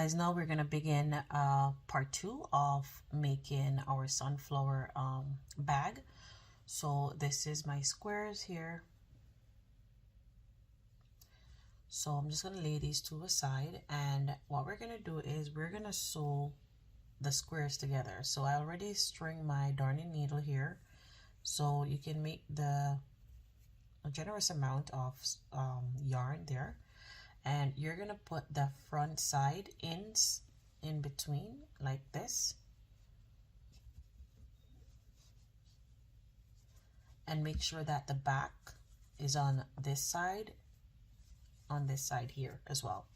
guys, now we're gonna begin part 2 of making our sunflower bag. So this is my squares here. So I'm just gonna lay these two aside, and what we're gonna do is we're gonna sew the squares together. So I already string my darning needle here, so you can make a generous amount of yarn there. And you're gonna put the front side ends in between like this, and make sure that the back is on this side here as well.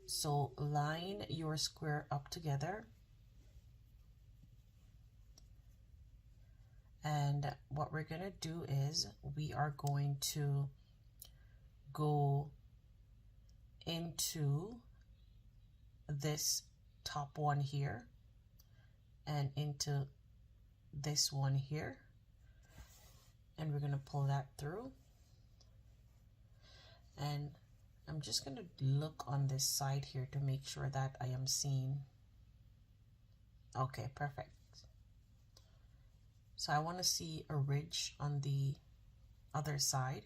So line your square up together, and what we're gonna do is we are going to go into this top one here and into this one here, and we're going to pull that through. And I'm just going to look on this side here to make sure that I am seeing. Okay, perfect. So I want to see a ridge on the other side.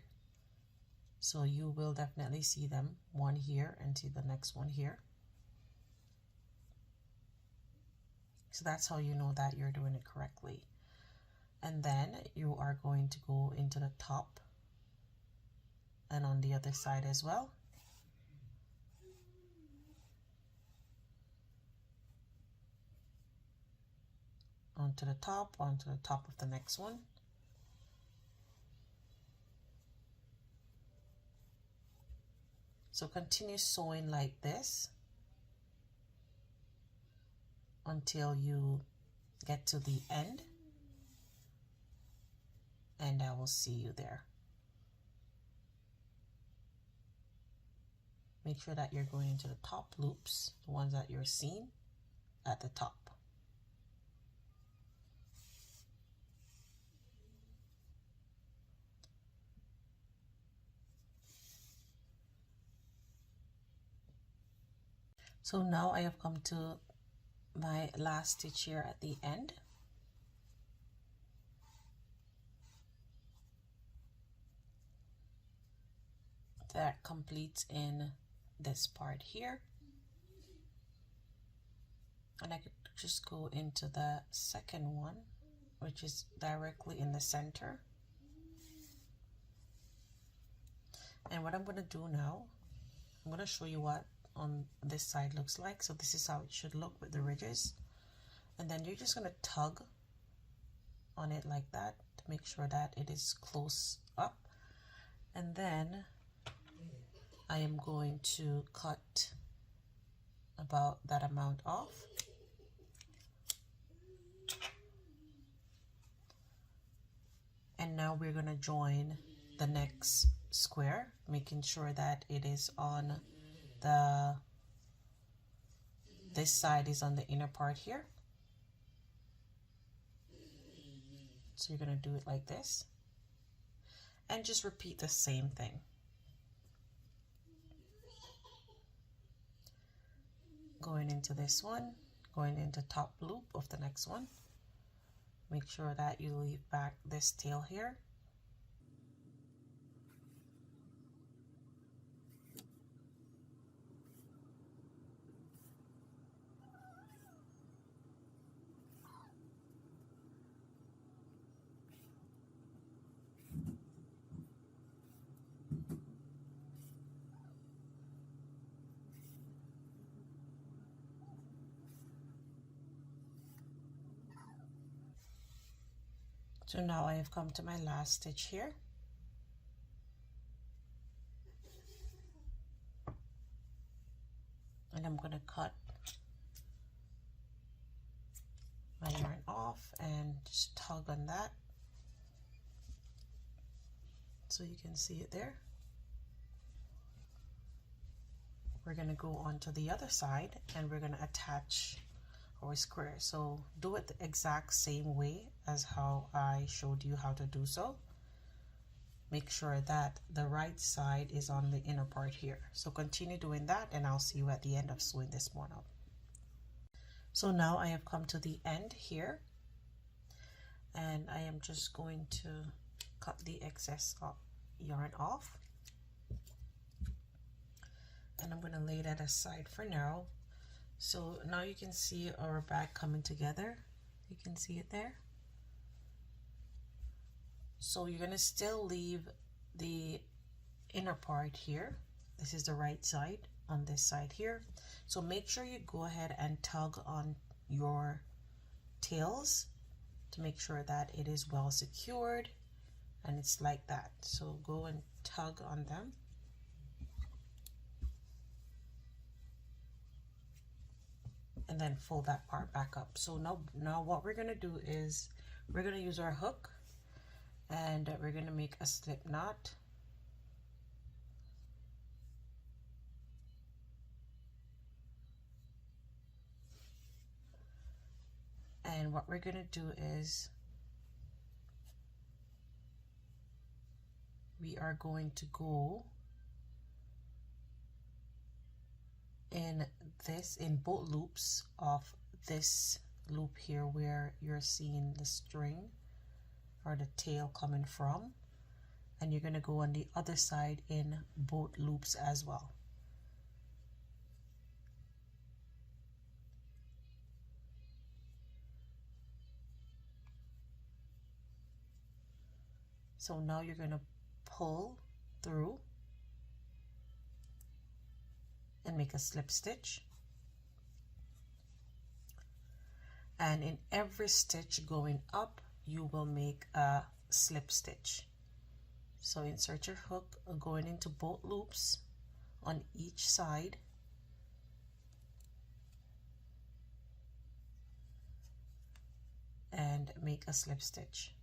So you will definitely see them, one here and see the next one here. So that's how you know that you're doing it correctly. And then you are going to go into the top and on the other side as well. Onto the top of the next one. So continue sewing like this until you get to the end, and I will see you there. Make sure that you're going into the top loops, the ones that you're seeing at the top. So now I have come to my last stitch here at the end. That completes in this part here. And I could just go into the second one, which is directly in the center. And what I'm going to do now, I'm going to show you what on this side looks like. So this is how it should look with the ridges, and then you're just going to tug on it like that to make sure that it is close up, and then I am going to cut about that amount off. And now we're going to join the next square, making sure that it is on this side is on the inner part here. So you're going to do it like this and just repeat the same thing. Going into this one, going into top loop of the next one. Make sure that you leave back this tail here. So now I have come to my last stitch here. And I'm going to cut my yarn off and just tug on that so you can see it there. We're going to go on to the other side and we're going to attach our square. So do it the exact same way as how I showed you how to do so. make sure that the right side is on the inner part here. So continue doing that, and I'll see you at the end of sewing this one up. So now I have come to the end here, and I am just going to cut the excess yarn off, and I'm going to lay that aside for now. So now you can see our bag coming together. You can see it there. So you're going to still leave the inner part here. This is the right side on this side here. So make sure you go ahead and tug on your tails to make sure that it is well secured, and it's like that. So go and tug on them. And then fold that part back up. So now what we're going to do is we're going to use our hook, and we're going to make a slip knot. And what we're going to do is we are going to go in both loops of this loop here where you're seeing the string or the tail coming from, and you're going to go on the other side in both loops as well. So now you're going to pull through and make a slip stitch, and in every stitch going up you will make a slip stitch. So insert your hook going into both loops on each side, and make a slip stitch.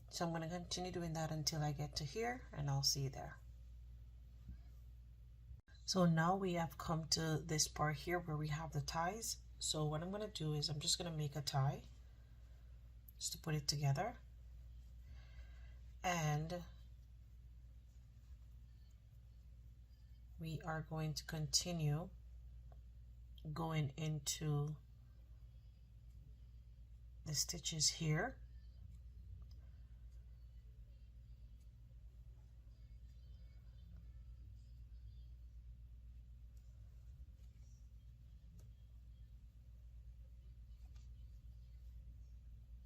So I'm going to continue doing that until I get to here, and I'll see you there. So now we have come to this part here where we have the ties. So what I'm going to do is I'm just going to make a tie just to put it together, and we are going to continue going into the stitches here.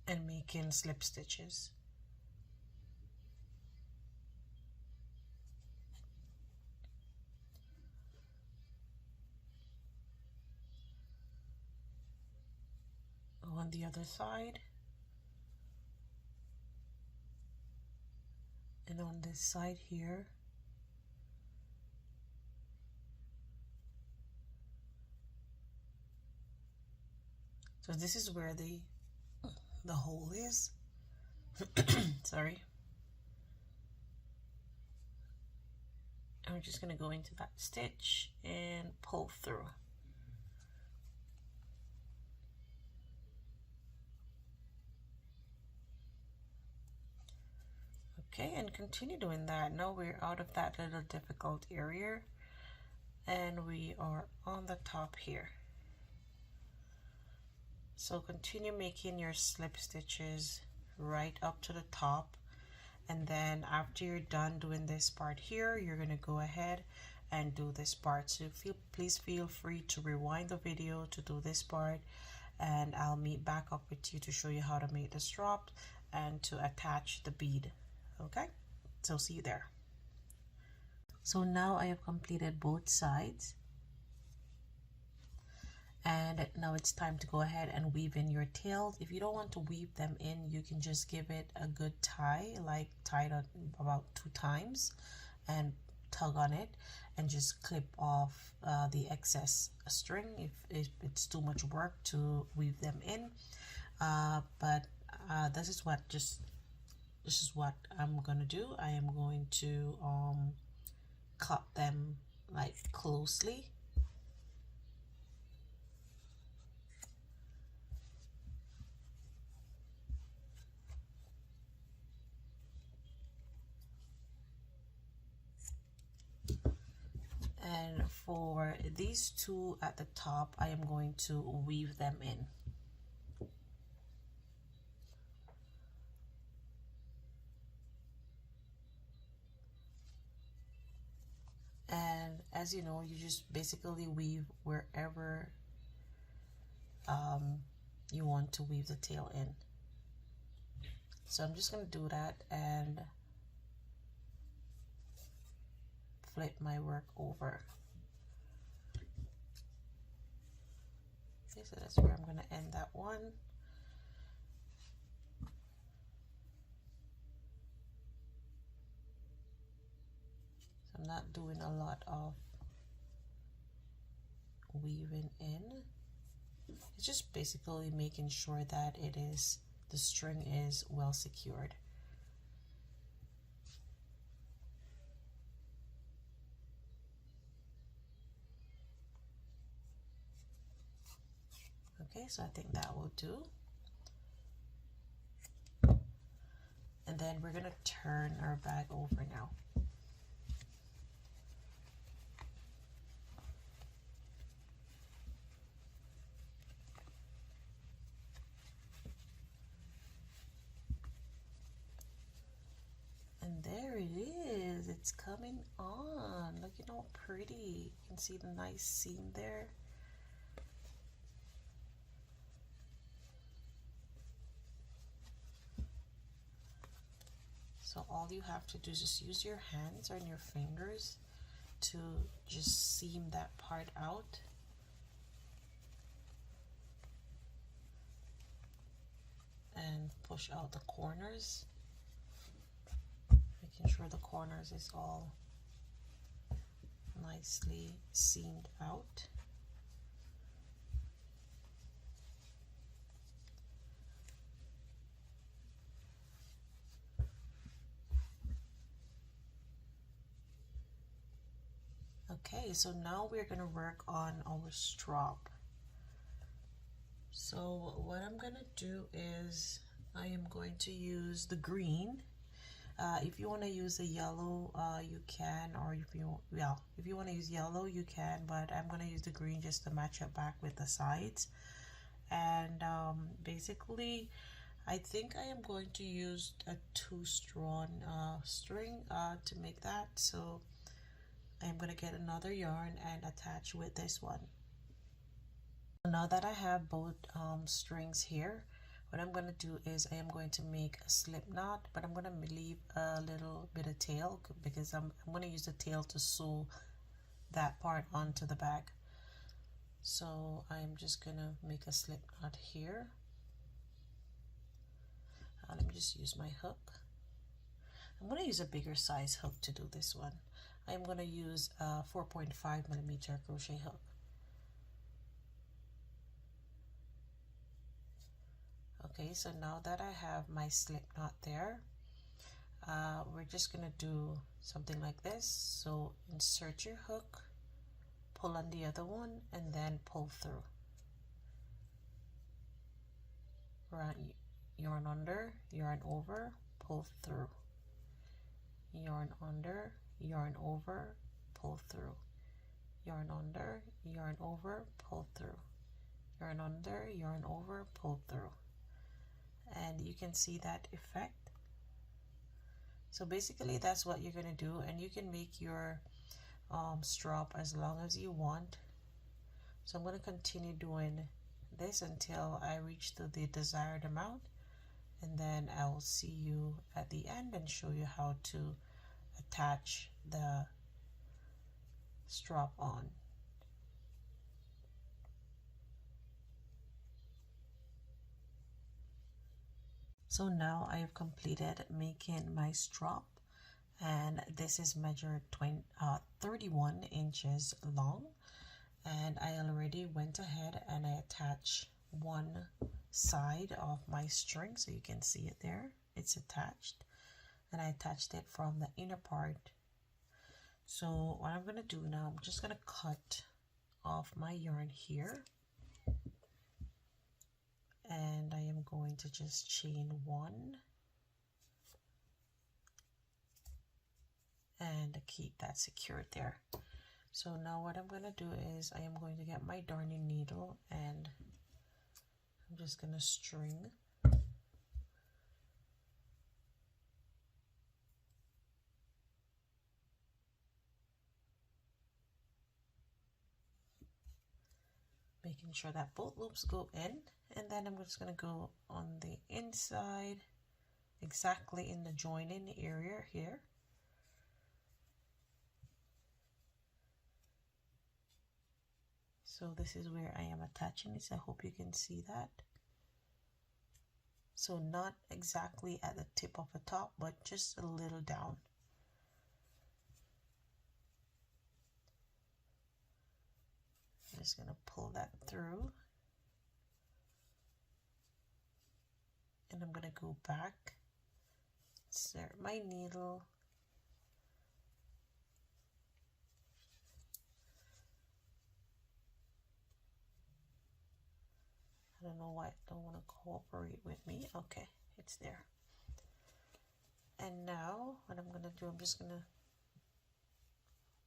And making slip stitches. Go on the other side, and on this side here, so this is where the hole is. Sorry. And we're just going to go into that stitch and pull through. Okay, and continue doing that. Now we're out of that little difficult area, and we are on the top here. So continue making your slip stitches right up to the top, and then after you're done doing this part here, you're going to go ahead and do this part. So please feel free to rewind the video to do this part, and I'll meet back up with you to show you how to make the strap and to attach the bead. Okay, so see you there. So now I have completed both sides, and now it's time to go ahead and weave in your tails. If you don't want to weave them in, you can just give it a good tie, like tie it about 2 times and tug on it, and just clip off the excess string if it's too much work to weave them in. But this is what just this is what I'm gonna do. I am going to cut them like closely. And for these two at the top, I am going to weave them in. And as you know, you just basically weave wherever you want to weave the tail in. So I'm just going to do that and flip my work over. Okay, so that's where I'm going to end that one. So I'm not doing a lot of weaving in. It's just basically making sure that the string is well secured. Okay, so I think that will do. And then we're gonna turn our bag over now. And there it is, it's coming on. Look at how pretty. You can see the nice seam there. So all you have to do is just use your hands or your fingers to just seam that part out. And push out the corners, making sure the corners is all nicely seamed out. Okay, so now we're going to work on our strap. So what I'm going to do is I am going to use the green. If you want to use the yellow, you can, or if you want to use yellow, you can, but I'm going to use the green just to match it back with the sides. And basically, I think I am going to use a 2-strand string to make that. So I'm going to get another yarn and attach with this one. Now that I have both strings here, what I'm going to do is I am going to make a slip knot, but I'm going to leave a little bit of tail because I'm going to use the tail to sew that part onto the bag. So I'm just going to make a slip knot here. Let me just use my hook. I'm going to use a bigger size hook to do this one. I'm going to use a 4.5mm crochet hook. Okay, so now that I have my slip knot there, we're just going to do something like this. So insert your hook, pull on the other one, and then pull through. Run yarn under, yarn over, pull through. Yarn under, yarn over, pull through. Yarn under, yarn over, pull through. Yarn under, yarn over, pull through. And you can see that effect. So basically that's what you're going to do, and you can make your strap as long as you want. So I'm going to continue doing this until I reach to the desired amount, and then I will see you at the end and show you how to attach the strap on. So now I have completed making my strap, and this is measured 31 inches long, and I already went ahead and I attached one side of my string, so you can see it there, it's attached. and I attached it from the inner part. So what I'm gonna do now, I'm just gonna cut off my yarn here, and I am going to just chain 1 and keep that secured there. So now what I'm gonna do is I am going to get my darning needle, and I'm just gonna string making sure that both loops go in, and then I'm just going to go on the inside exactly in the joining area here. So this is where I am attaching this. I hope you can see that. So not exactly at the tip of the top, but just a little down. I'm just going to pull that through, and I'm going to go back, insert my needle, I don't know why it don't want to cooperate with me. Okay, it's there. And now what I'm going to do, I'm just going to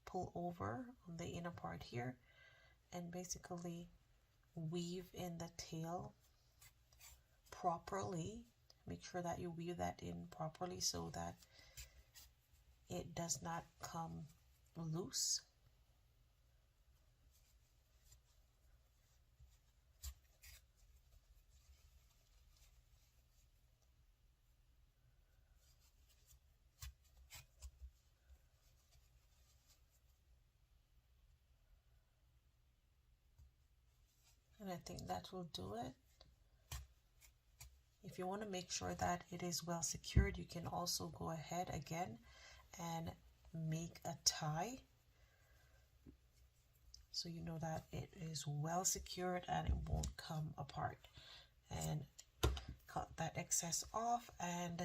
pull over on the inner part here and basically weave in the tail properly. Make sure that you weave that in properly so that it does not come loose. And I think that will do it. If you want to make sure that it is well secured, you can also go ahead again and make a tie, so you know that it is well secured and it won't come apart. And cut that excess off, and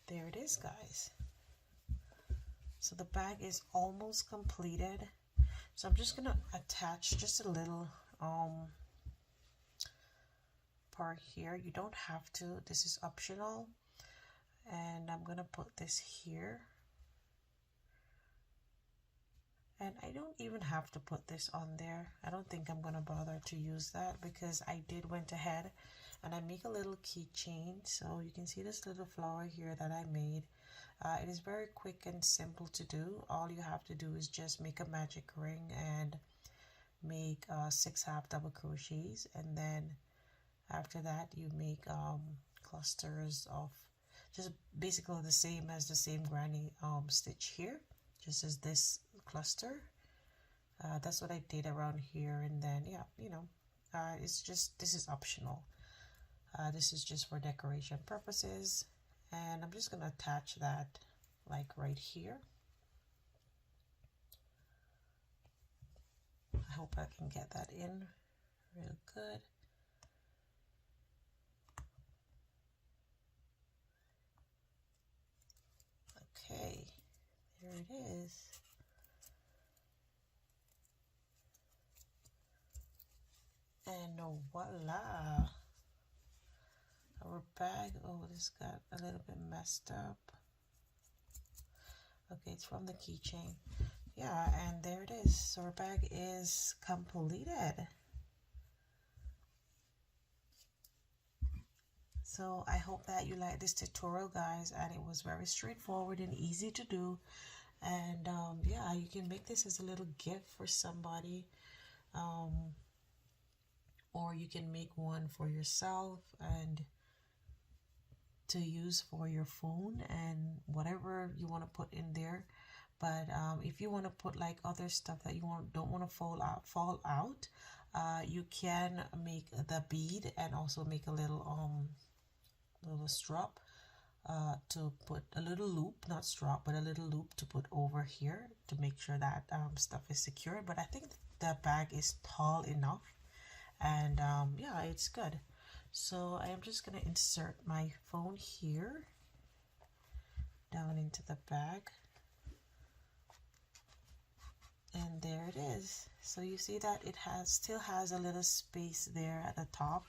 there it is, guys. So the bag is almost completed. So I'm just gonna attach just a little part here. You don't have to, this is optional, and I'm gonna put this here, and I don't even have to put this on there. I don't think I'm gonna bother to use that because I did went ahead and I make a little keychain. So you can see this little flower here that I made. It is very quick and simple to do. All you have to do is just make a magic ring and make 6 half double crochets, and then after that you make clusters of just basically the same as the same granny stitch here, just as this cluster. That's what I did around here, and then yeah, you know, it's just, this is optional. This is just for decoration purposes, and I'm just gonna attach that like right here. I hope I can get that in real good. Okay, there it is. And voila, our bag. Oh, this got a little bit messed up. Okay, it's from the keychain. Yeah, and there it is. So our bag is completed. So I hope that you like this tutorial, guys, and it was very straightforward and easy to do. And yeah, you can make this as a little gift for somebody, or you can make one for yourself and to use for your phone and whatever you want to put in there. But if you want to put like other stuff that you don't want to fall out, you can make the bead and also make a little strap to put a little loop, not strap, but a little loop to put over here to make sure that stuff is secure. But I think the bag is tall enough, and yeah, it's good. So I am just gonna insert my phone here, down into the bag. And there it is. So you see that it still has a little space there at the top.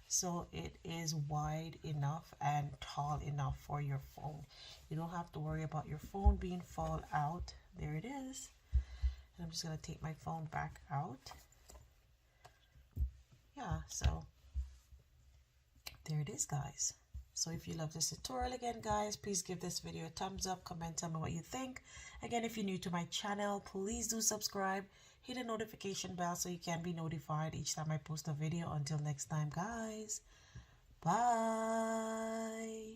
So it is wide enough and tall enough for your phone. You don't have to worry about your phone being fall out. There it is. And I'm just going to take my phone back out. Yeah, so there it is, guys. So if you love this tutorial again, guys, please give this video a thumbs up, comment, tell me what you think. Again, if you're new to my channel, please do subscribe, hit the notification bell so you can be notified each time I post a video. Until next time, guys, bye.